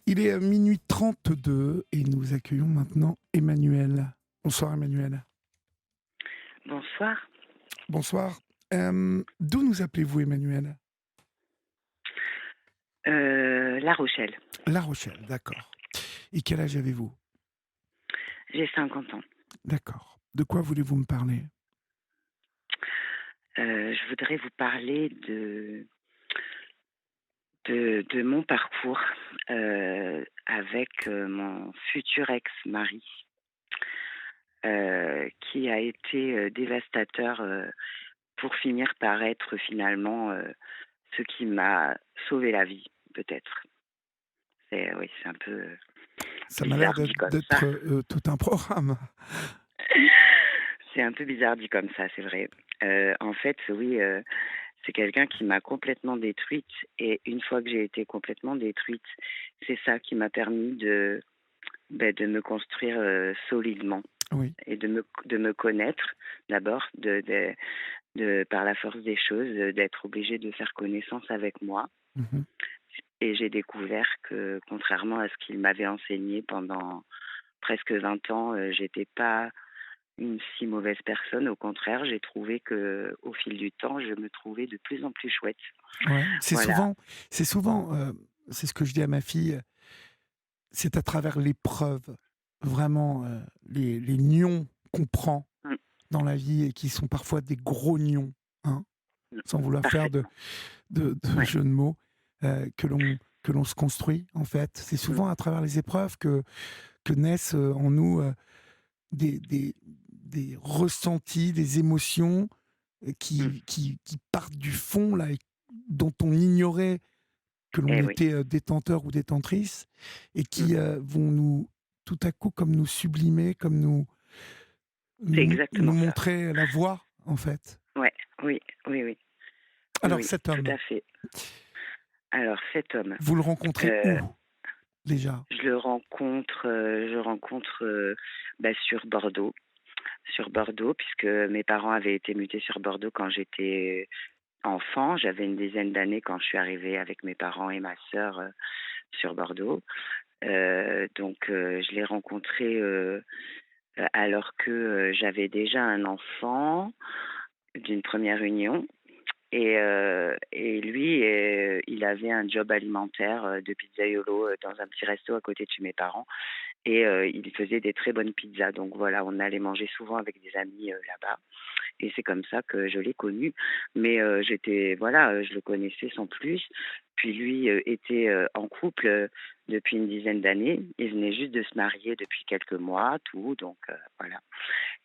Il est minuit 32 et nous accueillons maintenant Emmanuel. Bonsoir Emmanuel. Bonsoir. Bonsoir. D'où nous appelez-vous Emmanuel? La Rochelle. La Rochelle, d'accord. Et quel âge avez-vous? J'ai 50 ans. D'accord. De quoi voulez-vous me parler? Je voudrais vous parler de mon parcours avec mon futur ex-mari, qui a été dévastateur pour finir par être finalement ce qui m'a sauvé la vie, peut-être. Oui, c'est un peu Ça m'a l'air bizarre dit d'être comme ça. d'être, tout un programme. C'est un peu bizarre dit comme ça, c'est vrai. En fait, oui, c'est quelqu'un qui m'a complètement détruite et une fois que j'ai été complètement détruite, c'est ça qui m'a permis de me construire solidement Oui. et de me connaître d'abord, par la force des choses, d'être obligée de faire connaissance avec moi. Mhm. Et j'ai découvert que, contrairement à ce qu'il m'avait enseigné pendant presque 20 ans, j'étais pas une si mauvaise personne. Au contraire, j'ai trouvé que, au fil du temps, je me trouvais de plus en plus chouette. Ouais. Voilà. C'est souvent, c'est ce que je dis à ma fille, c'est à travers l'épreuve, vraiment, les nions qu'on prend Mm, dans la vie et qui sont parfois des gros nions, hein, mm, sans vouloir faire de, parfaitement. de Ouais. jeu de mots, que l'on se construit, en fait. C'est Mm, souvent à travers les épreuves que naissent en nous des, des, des ressentis, des émotions mm. qui partent du fond, là, et dont on ignorait que l'on Eh oui. était détenteur ou détentrice, et Mm. qui vont nous, tout à coup, comme nous sublimer, comme C'est nous exactement ça. montrer la voie, en fait. Ouais. Oui, oui, oui. Oui, Alors oui, cet tout homme, à fait. Alors, cet homme, vous le rencontrez où, euh, déjà? je rencontre sur Bordeaux. Sur Bordeaux, puisque mes parents avaient été mutés sur Bordeaux quand j'étais enfant. J'avais une dizaine d'années quand je suis arrivée avec mes parents et ma sœur sur Bordeaux. Donc, je l'ai rencontré alors que j'avais déjà un enfant d'une première union. Et lui, il avait un job alimentaire de pizzaiolo dans un petit resto à côté de chez mes parents. Et il faisait des très bonnes pizzas. Donc voilà, on allait manger souvent avec des amis là-bas. Et c'est comme ça que je l'ai connu. Mais je le connaissais sans plus. Puis lui était en couple depuis une dizaine d'années. Il venait juste de se marier depuis quelques mois, tout. Donc voilà.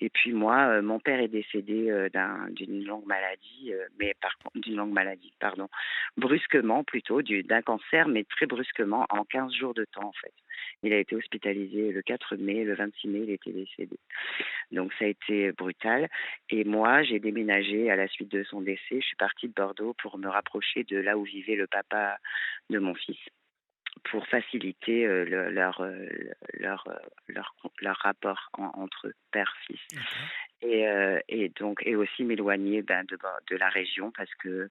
Et puis moi, mon père est décédé d'une longue maladie, mais par contre, d'une longue maladie, pardon, brusquement plutôt, d'un cancer, mais très brusquement, en 15 jours de temps en fait. Il a été hospitalisé le 4 mai, le 26 mai, il était décédé. Donc ça a été brutal. Et moi, j'ai déménagé à la suite de son décès. Je suis partie de Bordeaux pour me rapprocher de là où vivait le papa de mon fils, pour faciliter leur rapport entre eux, père-fils. D'accord. Et aussi m'éloigner de la région parce que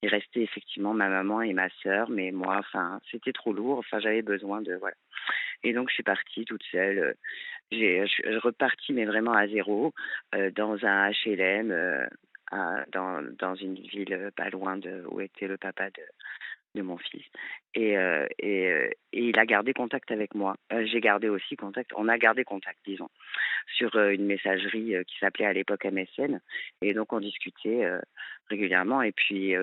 il restait effectivement ma maman et ma sœur, mais moi, enfin, c'était trop lourd. Enfin, j'avais besoin de voilà. Et donc, je suis partie toute seule. Je repartis, mais vraiment à zéro, dans un HLM, dans une ville pas loin de où était le papa de mon fils. Et il a gardé contact avec moi. J'ai gardé aussi contact. On a gardé contact, disons, sur une messagerie qui s'appelait à l'époque MSN. Et donc, on discutait régulièrement. Et puis,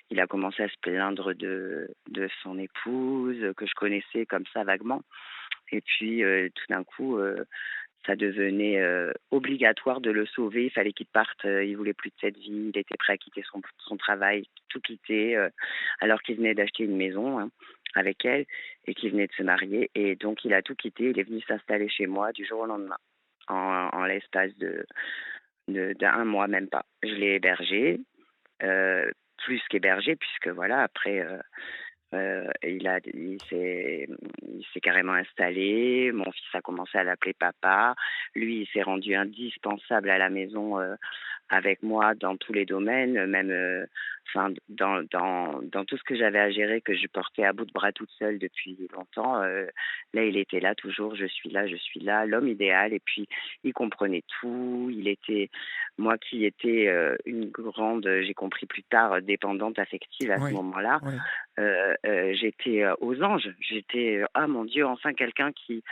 il a commencé à se plaindre de son épouse, que je connaissais comme ça vaguement. Et puis, tout d'un coup, ça devenait obligatoire de le sauver. Il fallait qu'il parte. Il voulait plus de cette vie. Il était prêt à quitter son travail, tout quitter, alors qu'il venait d'acheter une maison, hein, avec elle, et qu'il venait de se marier. Et donc, il a tout quitté. Il est venu s'installer chez moi du jour au lendemain, en l'espace d'un mois, même pas. Je l'ai hébergé, plus qu'hébergé, puisque voilà, après, il s'est carrément installé. Mon fils a commencé à l'appeler papa. Lui, il s'est rendu indispensable à la maison avec moi dans tous les domaines, même, enfin dans tout ce que j'avais à gérer, que je portais à bout de bras toute seule depuis longtemps, là, il était là toujours: je suis là», l'homme idéal. Et puis il comprenait tout, il était moi qui étais, une grande, j'ai compris plus tard, dépendante affective à ce Oui, moment-là, oui. j'étais, aux anges. J'étais, «Ah mon Dieu, enfin quelqu'un qui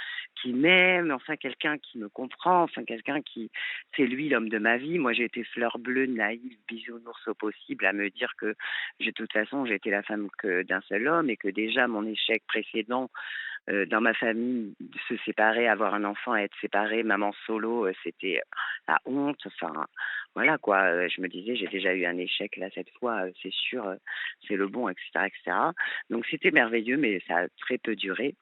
m'aime, enfin quelqu'un qui me comprend, enfin quelqu'un qui c'est lui l'homme de ma vie». Moi, j'ai été fleur bleue, naïve, bisounours au possible, à me dire que de toute façon, j'étais la femme que d'un seul homme et que déjà mon échec précédent, dans ma famille, de se séparer, avoir un enfant, être séparée, maman solo, c'était la honte. Enfin, voilà quoi. Je me disais: «J'ai déjà eu un échec là, cette fois, c'est sûr, c'est le bon», et cetera, et cetera. Donc c'était merveilleux, mais ça a très peu duré.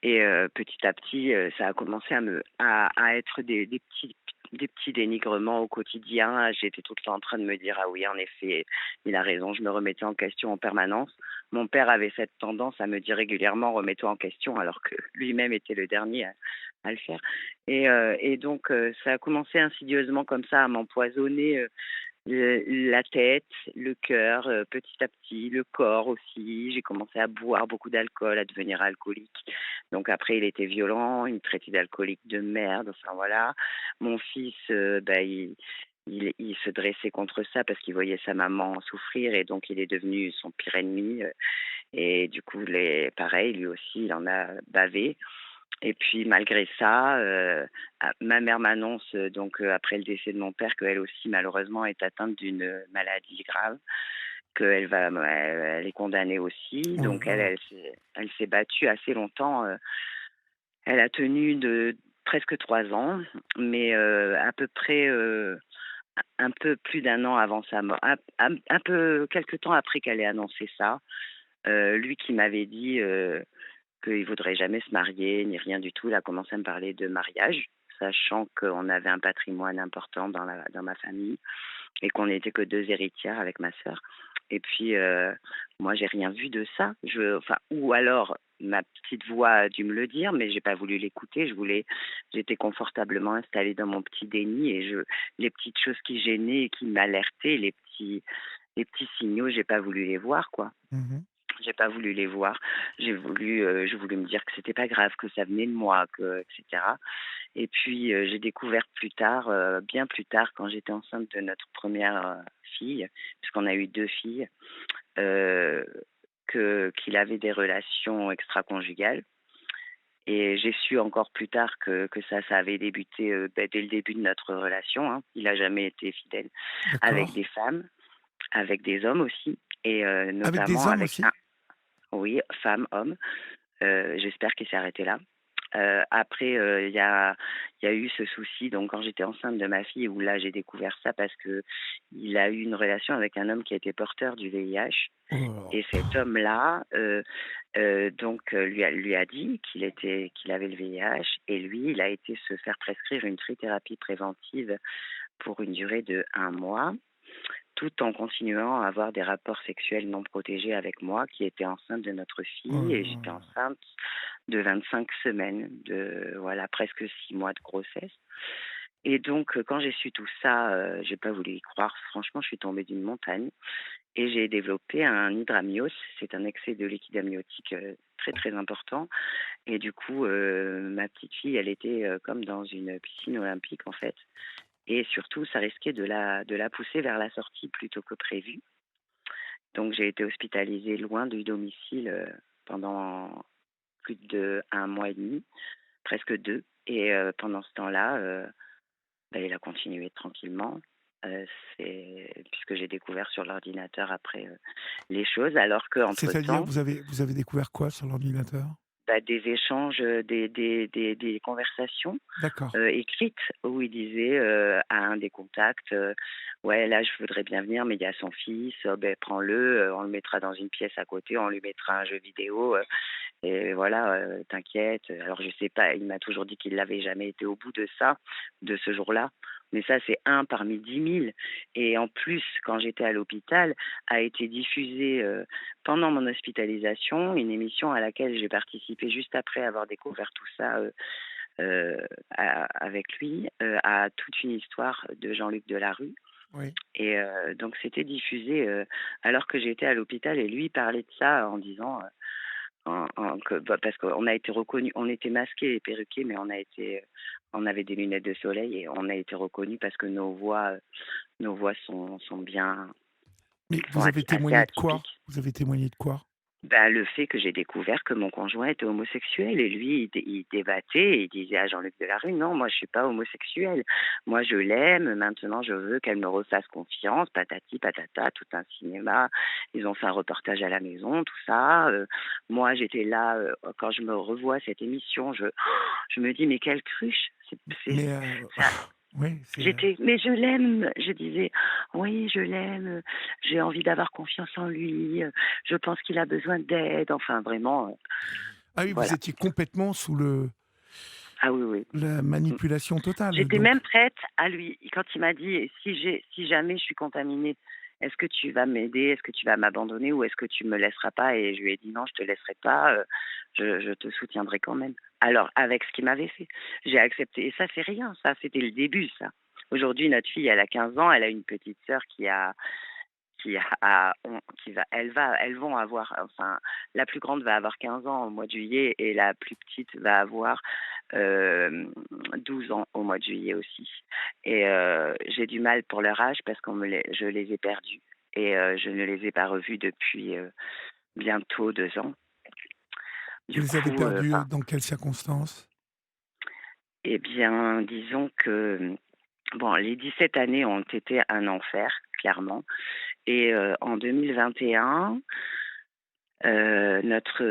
Et petit à petit, ça a commencé à être des petits dénigrements au quotidien. J'étais tout le temps en train de me dire: «Ah oui, en effet, il a raison». Je me remettais en question en permanence. Mon père avait cette tendance à me dire régulièrement: «Remets-toi en question», alors que lui-même était le dernier à le faire. Et donc ça a commencé insidieusement comme ça à m'empoisonner, la tête, le cœur, petit à petit, le corps aussi. J'ai commencé à boire beaucoup d'alcool, à devenir alcoolique. Donc après, il était violent, il me traitait d'alcoolique de merde, enfin voilà. Mon fils, bah, il se dressait contre ça parce qu'il voyait sa maman souffrir, et donc il est devenu son pire ennemi. Et du coup, pareil, lui aussi, il en a bavé. Et puis malgré ça, ma mère m'annonce, donc après le décès de mon père, qu'elle aussi malheureusement est atteinte d'une, maladie grave, elle est condamnée aussi. Oh là Donc là. elle s'est battue assez longtemps, elle a tenu de presque 3 ans, mais à peu près, un peu plus d'un an avant sa mort, un peu quelque temps après qu'elle ait annoncé ça, lui qui m'avait dit, qu'il voudrait jamais se marier ni rien du tout. Il a commencé à me parler de mariage, sachant qu'on avait un patrimoine important dans ma famille et qu'on n'était que 2 héritières avec ma sœur. Et puis, moi, j'ai rien vu de ça. Enfin, ou alors ma petite voix a dû me le dire, mais j'ai pas voulu l'écouter. J'étais confortablement installée dans mon petit déni, et les petites choses qui gênaient et qui m'alertaient, les petits signaux, j'ai pas voulu les voir, quoi. Mmh. J'ai pas voulu les voir. J'ai voulu me dire que c'était pas grave, que ça venait de moi, que et cetera. Et puis, j'ai découvert plus tard, bien plus tard, quand j'étais enceinte de notre première fille, puisqu'on a eu 2 filles, heu, qu'il avait des relations extraconjugales. Et j'ai su encore plus tard que ça avait débuté, dès le début de notre relation, hein. Il a jamais été fidèle avec D'accord. des femmes, avec des hommes aussi, et Avec des notamment hommes avec un aussi? oui, femme, homme. J'espère qu'il s'est arrêté là. Après, il y a eu ce souci, donc quand j'étais enceinte de ma fille, où là j'ai découvert ça parce que il a eu une relation avec un homme qui était porteur du VIH. Oh là là. Et cet homme-là, donc lui a dit qu'il avait le VIH, et lui, il a été se faire prescrire une trithérapie préventive pour une durée de 1 mois, tout en continuant à avoir des rapports sexuels non protégés avec moi, qui était enceinte de notre Oh fille. là Et j'étais là. enceinte de 25 semaines, de voilà, presque 6 mois de grossesse. Et donc quand j'ai su tout ça, j'ai pas voulu y croire. Franchement, je suis tombée d'une montagne et j'ai développé un hydramnios. C'est un excès de liquide amniotique, très, très important. Et du coup, ma petite fille, elle était, comme dans une piscine olympique, en fait. Et surtout, ça risquait de la pousser vers la sortie plutôt que prévu. Donc j'ai été hospitalisée loin du domicile, pendant plus de 1 mois et demi, presque 2. Et pendant ce temps-là, bah, il a continué tranquillement. Heu, puisque j'ai découvert sur l'ordinateur après, les choses, alors qu'entre C'est-à-dire, temps, vous avez découvert quoi sur l'ordinateur? bah, des échanges, des conversations, D'accord. écrites, où il disait, à un des contacts, «Ouais, là, je voudrais bien venir, mais il y a son fils, beh, prends-le, on le mettra dans une pièce à côté, on lui mettra un jeu vidéo, et voilà, t'inquiète». Alors je sais pas, il m'a toujours dit qu'il n'avait jamais été au bout de ça, de ce jour-là, mais ça, c'est un parmi 10 000. Et en plus, quand j'étais à l'hôpital, a été diffusée, pendant mon hospitalisation, une émission à laquelle j'ai participé juste après avoir découvert tout ça, avec lui, à toute une histoire de Jean-Luc Delarue. Oui. Et donc c'était diffusé, alors que j'étais à l'hôpital et lui il parlait de ça en disant, parce qu'on a été reconnus, on était masqués et perruqués, mais on avait des lunettes de soleil et on a été reconnus parce que nos voix sont bien, Mais sont vous avez assez témoigné de quoi? atypiques. Vous avez témoigné de quoi? Ben, le fait que j'ai découvert que mon conjoint était homosexuel et lui, il débattait et il disait à Jean-Luc Delarue: «Non, moi, je suis pas homosexuel. Moi, je l'aime. Maintenant, je veux qu'elle me refasse confiance», patati patata, tout un cinéma. Ils ont fait un reportage à la maison, tout ça. Moi, j'étais là, quand je me revois cette émission, je me dis: «Mais quelle cruche!» Mais ça oui, c'est, Mais je l'aime, je disais: «Oui, je l'aime, j'ai envie d'avoir confiance en lui, je pense qu'il a besoin d'aide», enfin vraiment, ah oui, vous voilà. étiez complètement sous le Ah oui, oui. la Mmh. manipulation totale, J'étais donc? même prête à lui quand il m'a dit: Si jamais je suis contaminée, est-ce que tu vas m'aider? Est-ce que tu vas m'abandonner ou est-ce que tu me laisseras pas?» Et je lui ai dit: «Non, je te laisserai pas, je te soutiendrai quand même». Alors avec ce qu'il m'avait fait, j'ai accepté et ça c'est rien, ça c'était le début ça. Aujourd'hui notre fille elle a 15 ans, elle a une petite sœur elles vont avoir, enfin, la plus grande va avoir 15 ans au mois de juillet et la plus petite va avoir, 12 ans au mois de juillet aussi. Et j'ai du mal pour leur âge parce je les ai perdus et je ne les ai pas revus depuis, bientôt 2 ans. Vous Du les avez coup, perdus, enfin, dans quelles circonstances? eh bien, disons que, bon, les 17 années ont été un enfer, clairement. Et en 2021, notre,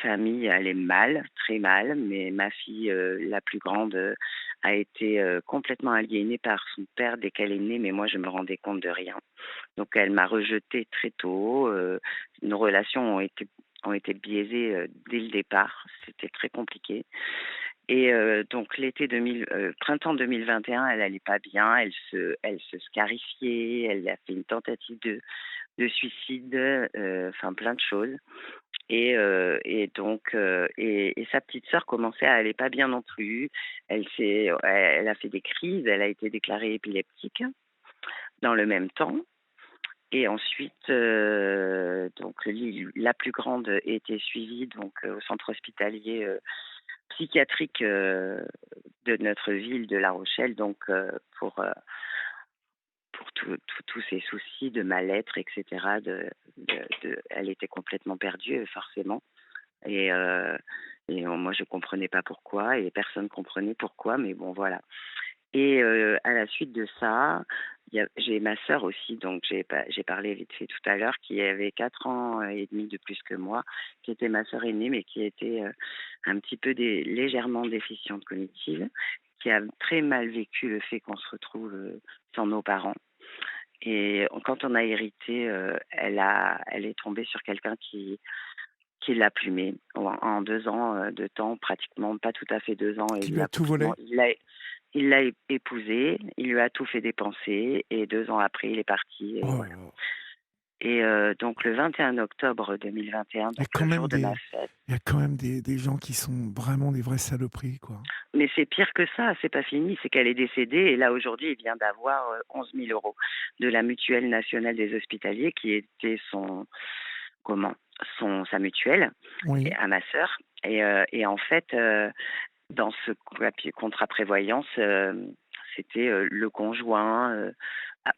famille allait mal, très mal, mais ma fille, la plus grande, a été, complètement aliénée par son père dès qu'elle est née, mais moi je me rendais compte de rien. Donc elle m'a rejetée très tôt, nos relations ont été biaisées, dès le départ, c'était très compliqué. Et donc printemps 2021, elle allait pas bien, elle se scarifiait, elle a fait une tentative de suicide, enfin plein de choses. Et donc et sa petite sœur commençait à aller pas bien non plus. Elle a fait des crises, elle a été déclarée épileptique dans le même temps. Et ensuite, donc la plus grande était suivie donc au centre hospitalier, psychiatrique, de notre ville de La Rochelle, donc pour tous ces soucis de mal-être et cetera, elle était complètement perdue, forcément. Et moi je comprenais pas pourquoi et personne comprenait pourquoi, mais bon voilà. Et à la suite de ça, j'ai ma sœur aussi, donc j'ai parlé vite fait tout à l'heure, qui avait 4 ans et demi de plus que moi, qui était ma sœur aînée, mais qui était, un petit peu légèrement déficiente cognitive, qui a très mal vécu le fait qu'on se retrouve, sans nos parents. Et quand on a hérité, elle est tombée sur quelqu'un qui l'a plumée en 2 ans, de temps, pratiquement, pas tout à fait 2 ans, Qui lui a tout volé? il l'a épousée, il lui a tout fait dépenser et 2 ans après, il est parti et Oh là voilà. là. Et donc le 21 octobre 2021, Il y a donc quand le même jour de ma des fête. il y a quand même des gens qui sont vraiment des vraies saloperies, quoi. Mais c'est pire que ça, c'est pas fini, c'est qu'elle est décédée et là aujourd'hui, il vient d'avoir, 11 000 € de la Mutuelle nationale des hospitaliers qui était comment? Sa mutuelle et Oui. à ma sœur. Et en fait, dans ce papier contrat prévoyance, c'était, le conjoint,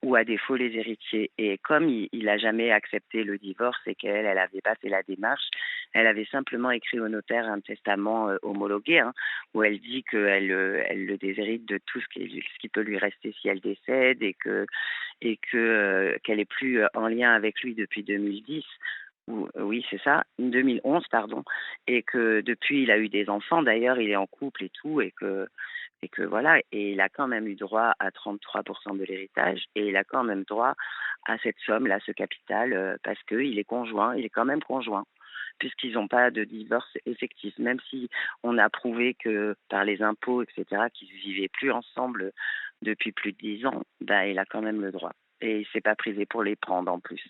ou à défaut les héritiers. Et comme il a jamais accepté le divorce et qu'elle, elle avait pas fait la démarche, elle avait simplement écrit au notaire un testament, homologué, hein, où elle dit qu'elle, elle le déshérite de tout ce qui peut lui rester si elle décède qu'elle est plus, en lien avec lui depuis 2010 ou oui, c'est ça, 2011 pardon, et que depuis il a eu des enfants d'ailleurs, il est en couple et tout et que voilà, et il a quand même eu droit à 33 de l'héritage et il a quand même droit à cette somme-là, ce capital, parce qu'il est conjoint, il est quand même conjoint puisqu'ils n'ont pas de divorce effectif. Même si on a prouvé que par les impôts, etc., qu'ils ne vivaient plus ensemble depuis plus de 10 ans, bah, il a quand même le droit. Et il ne s'est pas privé pour les prendre en plus.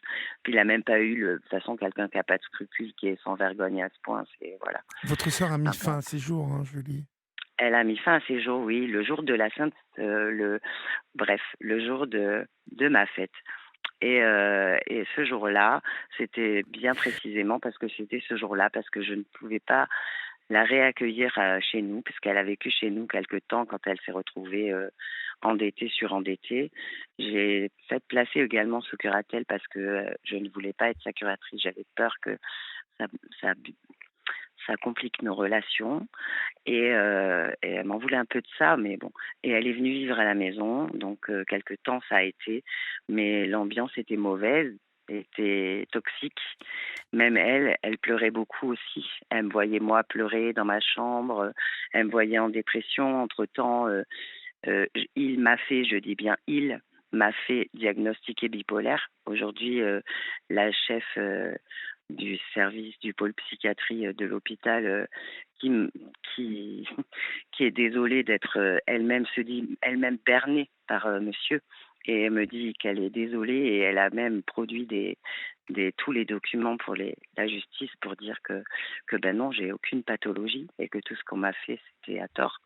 Puis il n'a même pas eu, de toute façon, quelqu'un qui n'a pas de scrupules, qui est sans vergogne à ce point. C'est, voilà. Votre sœur a mis Enfin, bon. fin à ses jours, hein, Julie? Elle a mis fin à ses jours, oui, le jour de la Sainte, bref, le jour de ma fête. Et ce jour-là, c'était bien précisément parce que c'était ce jour-là, parce que je ne pouvais pas la réaccueillir chez nous, puisqu'elle a vécu chez nous quelque temps quand elle s'est retrouvée endettée, surendettée. J'ai fait placer également sous curatelle parce que je ne voulais pas être sa curatrice. J'avais peur que ça, ça, ça complique nos relations. Et elle m'en voulait un peu de ça, mais bon. Et elle est venue vivre à la maison, donc quelque temps ça a été, mais l'ambiance était mauvaise, était toxique. Même elle, elle pleurait beaucoup aussi. Elle me voyait moi pleurer dans ma chambre, elle me voyait en dépression. Entre-temps, il m'a fait, je dis bien il, m'a fait diagnostiquer bipolaire. Aujourd'hui, la chef du service du pôle psychiatrie de l'hôpital qui, qui, qui est désolée d'être elle-même, se dit elle-même bernée par monsieur. Et elle me dit qu'elle est désolée et elle a même produit tous les documents pour la justice pour dire que ben non, j'ai aucune pathologie et que tout ce qu'on m'a fait, c'était à tort.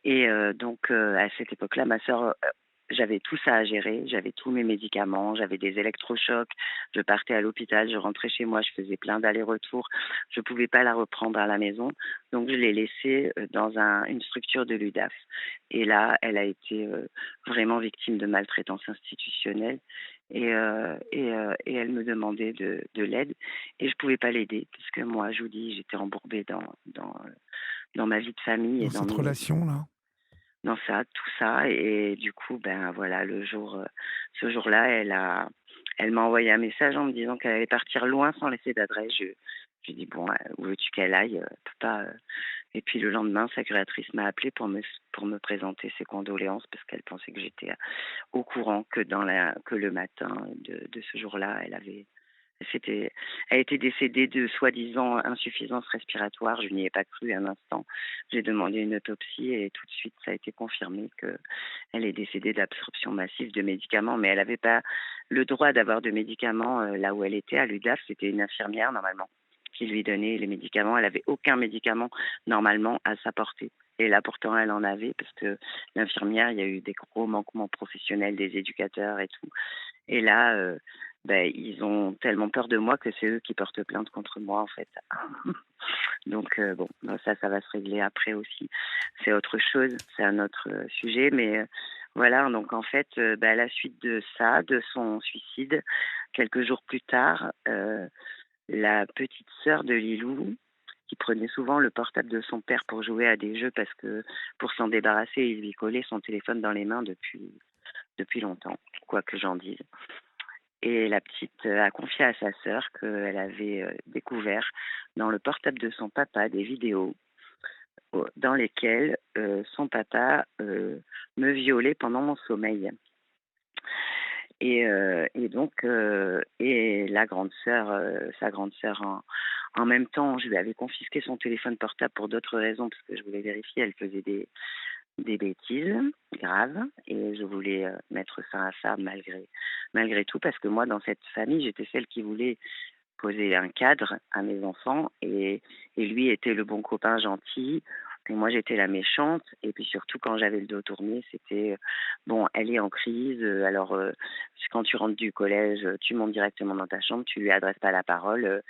Et donc, à cette époque-là, ma sœur, j'avais tout ça à gérer. J'avais tous mes médicaments, j'avais des électrochocs. Je partais à l'hôpital, je rentrais chez moi, je faisais plein d'allers-retours. Je ne pouvais pas la reprendre à la maison. Donc, je l'ai laissée dans une structure de l'UDAF. Et là, elle a été vraiment victime de maltraitance institutionnelle. Et elle me demandait de l'aide. Et je ne pouvais pas l'aider, puisque moi, je vous dis, j'étais embourbée dans ma vie de famille et dans dans cette mes relation-là. dans ça, tout ça. Et du coup, ben voilà, ce jour-là, elle m'a envoyé un message en me disant qu'elle allait partir loin sans laisser d'adresse. J'ai dit bon, où veux-tu qu'elle aille? Peut pas. Et puis le lendemain, sa curatrice m'a appelé pour me présenter ses condoléances parce qu'elle pensait que j'étais au courant que le matin de ce jour-là, c'était, elle était décédée de soi-disant insuffisance respiratoire. Je n'y ai pas cru un instant. J'ai demandé une autopsie et tout de suite, ça a été confirmé qu'elle est décédée d'absorption massive de médicaments. Mais elle n'avait pas le droit d'avoir de médicaments là où elle était, à l'UDAF. C'était une infirmière, normalement, qui lui donnait les médicaments. Elle n'avait aucun médicament, normalement, à sa portée. Et là, pourtant, elle en avait parce que l'infirmière, il y a eu des gros manquements professionnels des éducateurs et tout. Et là, ben, ils ont tellement peur de moi que c'est eux qui portent plainte contre moi, en fait. Donc, bon, ben, ça va se régler après aussi. C'est autre chose, c'est un autre sujet. Mais voilà, donc en fait, ben, à la suite de ça, de son suicide, quelques jours plus tard, la petite sœur de Lilou, qui prenait souvent le portable de son père pour jouer à des jeux parce que pour s'en débarrasser, il lui collait son téléphone dans les mains depuis longtemps, quoi que j'en dise. Et la petite a confié à sa sœur qu'elle avait découvert dans le portable de son papa des vidéos dans lesquelles son papa me violait pendant mon sommeil. Et donc, et la grande sœur, sa grande sœur, en même temps, je lui avais confisqué son téléphone portable pour d'autres raisons, parce que je voulais vérifier, elle faisait des bêtises graves et je voulais mettre fin à ça malgré tout parce que moi dans cette famille j'étais celle qui voulait poser un cadre à mes enfants et lui était le bon copain gentil et moi j'étais la méchante et puis surtout quand j'avais le dos tourné c'était bon elle est en crise alors quand tu rentres du collège tu montes directement dans ta chambre tu lui adresses pas la parole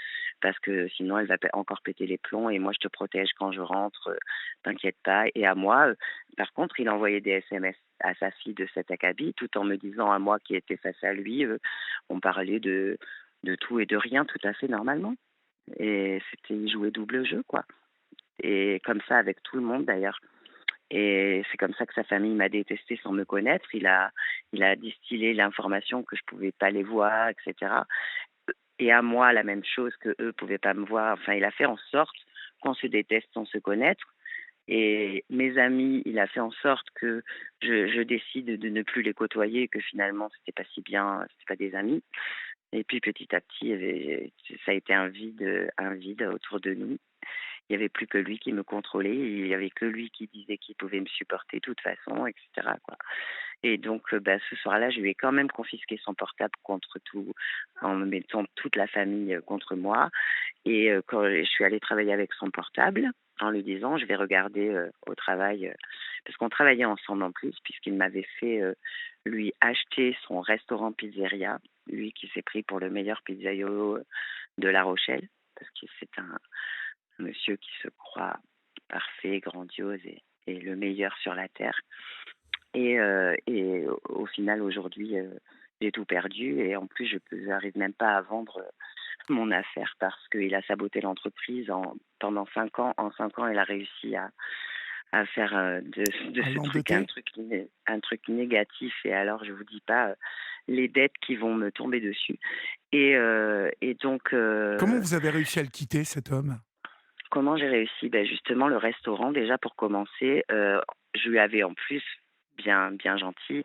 parce que sinon elle va encore péter les plombs et moi je te protège quand je rentre t'inquiète pas et à moi par contre il envoyait des SMS à sa fille de cet acabit tout en me disant à moi qui était face à lui on parlait de tout et de rien tout à fait normalement. Et c'était, il jouait double jeu, quoi. Et comme ça avec tout le monde d'ailleurs. Et c'est comme ça que sa famille m'a détesté sans me connaître. Il a distillé l'information que je pouvais pas les voir, etc. Et à moi, la même chose que eux pouvaient pas me voir. Enfin, il a fait en sorte qu'on se déteste sans se connaître. Et mes amis, il a fait en sorte que je décide de ne plus les côtoyer, que finalement, c'était pas si bien, c'était pas des amis. Et puis petit à petit, ça a été un vide autour de nous. Il n'y avait plus que lui qui me contrôlait, il n'y avait que lui qui disait qu'il pouvait me supporter de toute façon, etc., quoi. Et donc, ce soir-là, je lui ai quand même confisqué son portable contre tout, en mettant toute la famille contre moi. Et quand je suis allée travailler avec son portable, en lui disant: «Je vais regarder au travail», parce qu'on travaillait ensemble en plus, puisqu'il m'avait fait lui acheter son restaurant pizzeria, lui qui s'est pris pour le meilleur pizzaiolo de La Rochelle, parce que c'est un monsieur qui se croit parfait, grandiose et le meilleur sur la terre. Et au final, aujourd'hui, j'ai tout perdu et en plus, j'arrive même pas à vendre mon affaire parce qu'il a saboté l'entreprise pendant 5 ans. En 5 ans, il a réussi à faire de À ce truc un l'endetter? truc, un truc négatif. Et alors, je vous dis pas les dettes qui vont me tomber dessus. Et donc, Comment vous avez réussi à le quitter, cet homme? comment j'ai réussi? Ben justement, le restaurant, déjà pour commencer, je lui avais en plus bien gentil.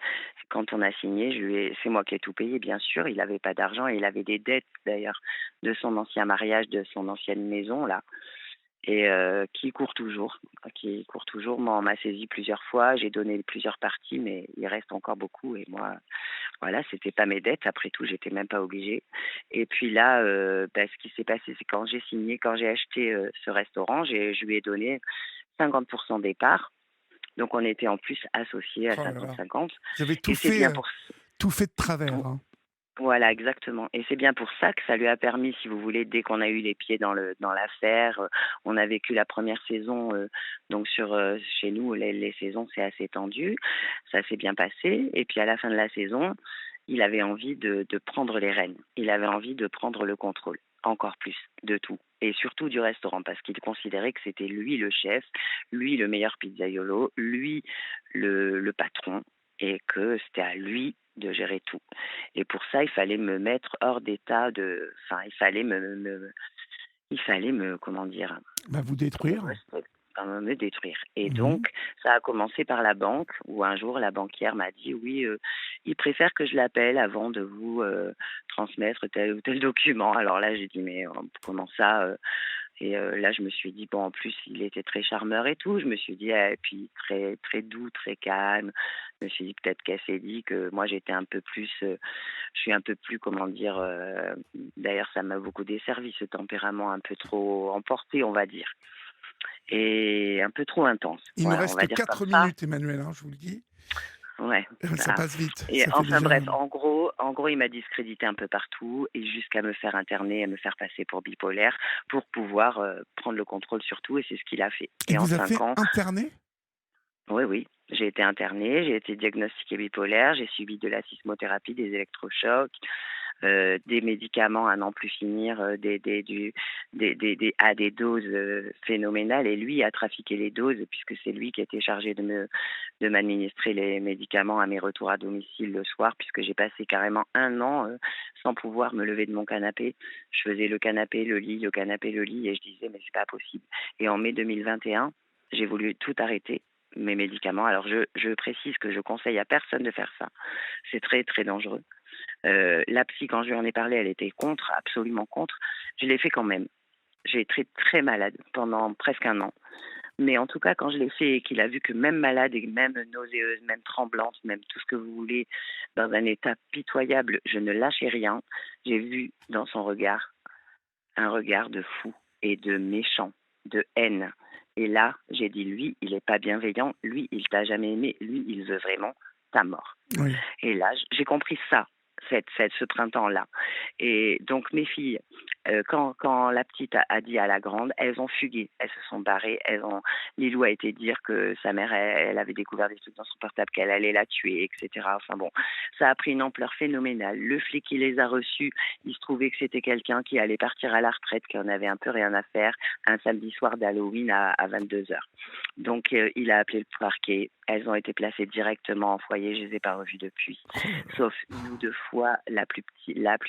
Quand on a signé, c'est moi qui ai tout payé, bien sûr. Il avait pas d'argent et il avait des dettes d'ailleurs de son ancien mariage, de son ancienne maison là, et qui court toujours, Moi, on m'a saisi plusieurs fois, j'ai donné plusieurs parties, mais il reste encore beaucoup. Et moi, voilà, c'était pas mes dettes. Après tout, j'étais même pas obligée. Et puis là, ce qui s'est passé, c'est quand j'ai signé, quand j'ai acheté ce restaurant, je lui ai donné 50% des parts. Donc on était en plus associés à Oh là là. 50-50. Vous avez Et c'est bien pour tout fait de vo- travers, hein. voilà, exactement. Et c'est bien pour ça que ça lui a permis, si vous voulez, dès qu'on a eu les pieds dans l'affaire, on a vécu la première saison, donc chez nous, les saisons, c'est assez tendu. Ça s'est bien passé. Et puis à la fin de la saison, il avait envie de prendre les rênes. Il avait envie de prendre le contrôle, encore plus, de tout. Et surtout du restaurant, parce qu'il considérait que c'était lui le chef, lui le meilleur pizzaiolo, lui le patron, et que c'était à lui de gérer tout. Et pour ça, il fallait me mettre hors d'état enfin, il fallait me, comment dire, Bah, vous détruire. me détruire. Et Mmh. donc, ça a commencé par la banque, où un jour, la banquière m'a dit, oui, il préfère que je l'appelle avant de vous transmettre tel ou tel document. Alors là, j'ai dit, mais comment ça Et là, je me suis dit, bon, en plus, il était très charmeur et tout. Je me suis dit, et puis très, très doux, très calme. Je me suis dit, peut-être qu'elle s'est dit que moi, j'étais un peu plus, je suis un peu plus, comment dire, d'ailleurs, ça m'a beaucoup desservi, ce tempérament un peu trop emporté, on va dire, et un peu trop intense. Il nous Voilà, on va reste dire comme 4 ça. minutes, Emmanuel, hein, je vous le dis. Ouais. Ça Ah. passe vite, Et ça fait enfin déjà bref, en gros, il m'a discrédité un peu partout et jusqu'à me faire interner et me faire passer pour bipolaire pour pouvoir prendre le contrôle sur tout, et c'est ce qu'il a fait. il Et en vous a 5 fait ans, interner? oui, oui, j'ai été internée, j'ai été diagnostiquée bipolaire, j'ai subi de la sismothérapie, des électrochocs, des médicaments à n'en plus finir, à des doses phénoménales. Et lui a trafiqué les doses puisque c'est lui qui était chargé de m'administrer les médicaments à mes retours à domicile le soir, puisque j'ai passé carrément 1 an sans pouvoir me lever de mon canapé. Je faisais le canapé, le lit, le canapé, le lit, et je disais mais c'est pas possible. Et en mai 2021, j'ai voulu tout arrêter, mes médicaments. Alors je précise que je conseille à personne de faire ça. C'est très très dangereux. La psy, quand je lui en ai parlé, elle était contre, absolument contre. Je l'ai fait quand même. J'ai été très malade pendant presque 1 an. Mais en tout cas, quand je l'ai fait et qu'il a vu que même malade et même nauséeuse, même tremblante, même tout ce que vous voulez, dans un état pitoyable, je ne lâchais rien. J'ai vu dans son regard un regard de fou et de méchant, de haine. Et là, j'ai dit, lui, il n'est pas bienveillant, lui, il t'a jamais aimé, lui, il veut vraiment ta mort. Oui. Et là, j'ai compris ça, ce printemps-là. Et donc, mes filles, quand la petite a dit à la grande, elles ont fugué, elles se sont barrées. Lilou a été dire que sa mère, elle avait découvert des trucs dans son portable, qu'elle allait la tuer, etc. Enfin bon, ça a pris une ampleur phénoménale. Le flic qui les a reçus, il se trouvait que c'était quelqu'un qui allait partir à la retraite, qui en avait un peu rien à faire, un samedi soir d'Halloween à 22 heures. Donc, il a appelé le parquet. Elles ont été placées directement en foyer. Je les ai pas revues depuis. Oh là là. Sauf une ou deux fois la plus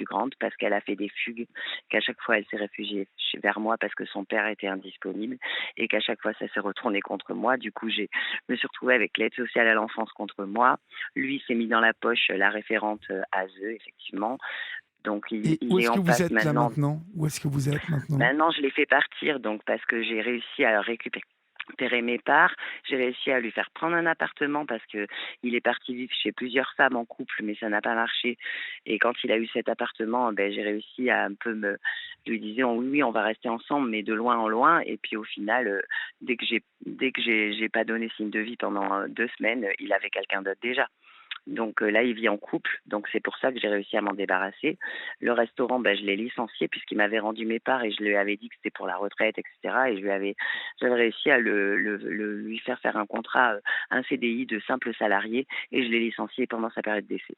grande, parce qu'elle a fait des fugues, qu'à chaque fois elle s'est réfugiée vers moi parce que son père était indisponible, et qu'à chaque fois ça s'est retourné contre moi. Du coup, je me suis retrouvée avec l'aide sociale à l'enfance contre moi. Lui s'est mis dans la poche la référente ASE, effectivement. Donc, Et où il est est-ce que en vous passe êtes là maintenant. maintenant? Où est-ce que vous êtes maintenant? Maintenant, je l'ai fait partir, donc, parce que j'ai réussi à récupérer. paierai mes parts. J'ai réussi à lui faire prendre un appartement parce que il est parti vivre chez plusieurs femmes en couple, mais ça n'a pas marché. Et quand il a eu cet appartement, ben, j'ai réussi à un peu me je lui disais: «Oui, oui, on va rester ensemble, mais de loin en loin». Et puis au final, dès que j'ai pas donné signe de vie pendant, 2 semaines, il avait quelqu'un d'autre déjà. Donc là, il vit en couple, donc c'est pour ça que j'ai réussi à m'en débarrasser. Le restaurant, je l'ai licencié puisqu'il m'avait rendu mes parts et je lui avais dit que c'était pour la retraite et cetera, et j'avais réussi à lui faire un contrat, un CDI de simple salarié, et je l'ai licencié pendant sa période d'essai.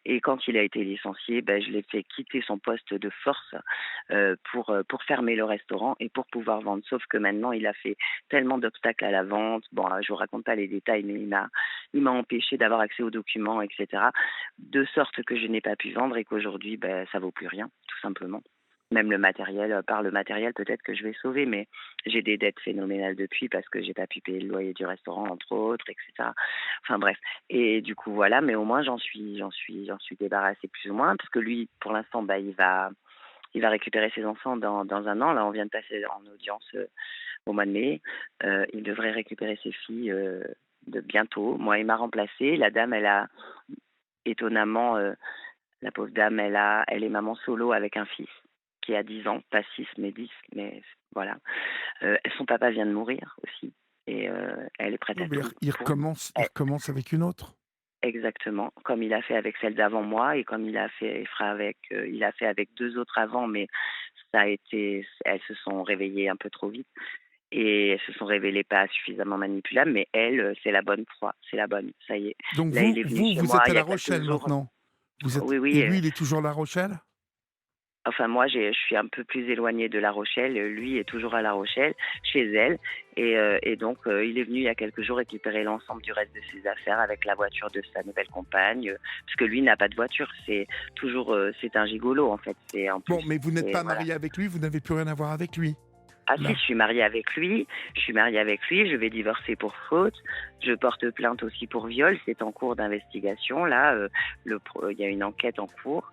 Et quand il a été licencié, je l'ai fait quitter son poste de force, pour fermer le restaurant et pour pouvoir vendre. Sauf que maintenant, il a fait tellement d'obstacles à la vente. Bon, je vous raconte pas les détails, mais il m'a empêché d'avoir accès aux documents, etc. De sorte que je n'ai pas pu vendre et qu'aujourd'hui, ça vaut plus rien, tout simplement. Même le matériel, par le matériel, peut-être que je vais sauver, mais j'ai des dettes phénoménales depuis parce que j'ai pas pu payer le loyer du restaurant, entre autres, etc. Enfin bref. Et du coup, voilà, mais au moins j'en suis débarrassée plus ou moins, parce que lui, pour l'instant, il va récupérer ses enfants dans un an. Là, on vient de passer en audience au mois de mai. Il devrait récupérer ses filles de bientôt. Moi, il m'a remplacée. La dame, elle a étonnamment, la pauvre dame, elle est maman solo avec un fils qui a 10 ans, pas 6 mais 10, mais voilà. Son papa vient de mourir aussi, et elle est prête Oui, à mais tout il pour. recommence, il recommence avec une autre. Exactement, comme il a fait avec celle d'avant moi, et comme il a fait avec 2 autres avant, mais elles se sont réveillées un peu trop vite et elles se sont révélées pas suffisamment manipulables, mais elle, c'est la bonne proie, c'est la bonne, ça y est. Donc Là, il est venu chez vous moi êtes à il y La a quelques Rochelle jours. maintenant. Vous êtes Oui, oui, et lui, il est toujours à La Rochelle? enfin moi je suis un peu plus éloignée de La Rochelle, lui est toujours à La Rochelle, chez elle, et donc il est venu il y a quelques jours récupérer l'ensemble du reste de ses affaires avec la voiture de sa nouvelle compagne, parce que lui n'a pas de voiture, c'est un gigolo en fait, c'est en Bon, plus, mais vous n'êtes et pas voilà. marié avec lui, vous n'avez plus rien à voir avec lui, Ah si, là? je vais divorcer pour faute, je porte plainte aussi pour viol, c'est en cours d'investigation là, il y a une enquête en cours,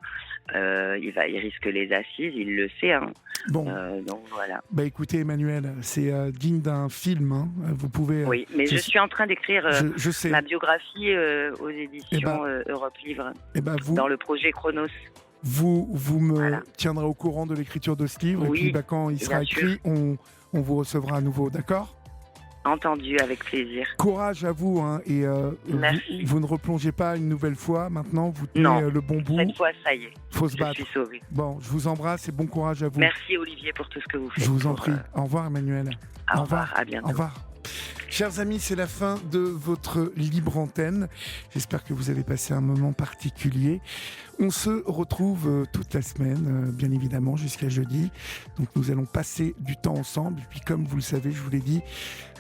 il risque les assises, il le sait, hein. Bon, Donc voilà. bah écoutez, Emmanuel, c'est digne d'un film, hein. Vous pouvez, Oui, mais je, je suis en train d'écrire je sais. ma biographie aux Eh ben, éditions Europe Livre, vous, dans le projet Chronos. vous me Voilà. tiendrez au courant de l'écriture de ce livre, et puis Oui, quand il bien sera sûr. écrit, on vous recevra à nouveau, d'accord? Entendu, avec plaisir. Courage à vous, hein, et Merci. vous ne replongez pas une nouvelle fois. Maintenant, vous tenez Non, le bon bout. cette fois, ça y est, Faut se je suis battre. sauvée. Bon, je vous embrasse et bon courage à vous. Merci Olivier pour tout ce que vous Je faites vous en pour. prie. Au revoir, Emmanuel. Au Au revoir, revoir. à Au bientôt. revoir. Chers amis, c'est la fin de votre libre antenne. J'espère que vous avez passé un moment particulier. On se retrouve toute la semaine, bien évidemment, jusqu'à jeudi. Donc nous allons passer du temps ensemble. Et puis comme vous le savez, je vous l'ai dit,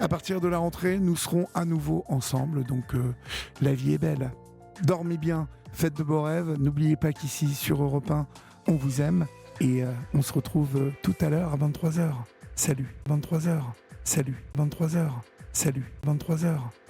à partir de la rentrée, nous serons à nouveau ensemble. Donc la vie est belle. Dormez bien, faites de beaux rêves. N'oubliez pas qu'ici, sur Europe 1, on vous aime. Et on se retrouve tout à l'heure à 23h. Salut, 23h. Salut, 23h. Salut, 23h.